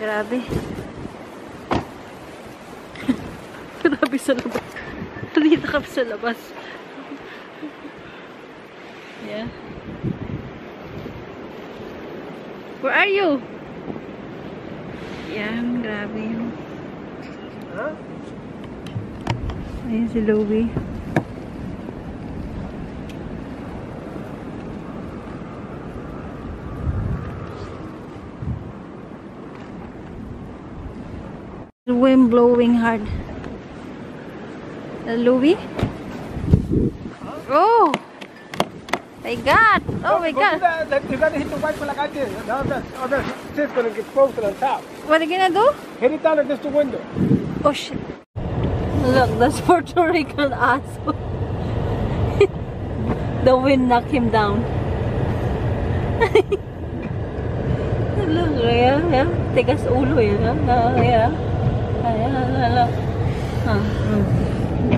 Grabe. Grabe sa labas. Dito kami sa labas. Yeah. Where are you? Yan, grabe yun. Huh? Ayun si Louie. The wind blowing hard. Louie? Oh! My God! Oh my God! You gotta hit the white one like I did. The other shit's gonna get frozen on top. What are you gonna do? Hit it down against the window. Oh shit. Look, that's Puerto Rican asshole. The wind knocked him down. Look, yeah. Tigas ulo yan. Yeah.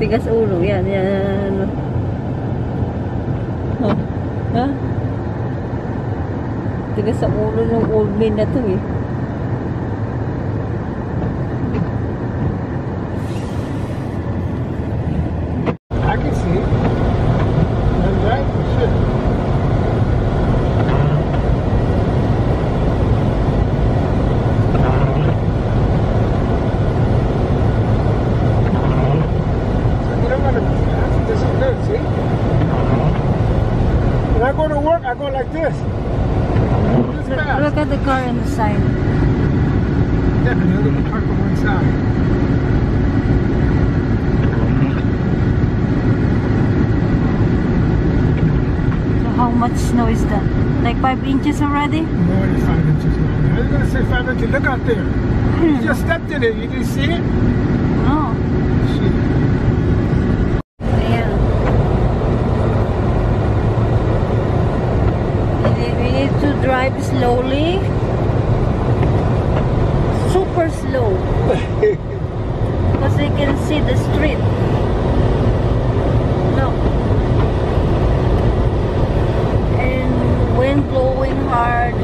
Tigas ulo. Yan. Tigas sa ulo ng old man na to eh. I can see it. That's right. Shit. So you don't want to. This is good. See? When I go to work, I go like this. Look at the car on the side. Yeah, and the other park on one side. So how much snow is that? Like 5 inches already? More than 5 inches long. I was going to say 5 inches. Look out there. You just stepped in it. You didn't see it? Oh. Shit. Ayan. We need to drive slowly. Super slow. Because they can see the street. Look. And wind blowing hard.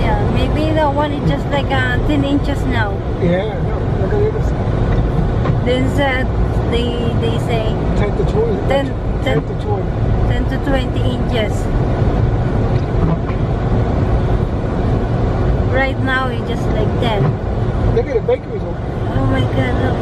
Yeah, maybe the one is just like 10 inches now. Yeah, no, look at the other side. Then they say 10 to 20. 10 10 to 20. 10 to 20 inches. Right now it's just like 10. Look at the bakeries open. Oh my God, look.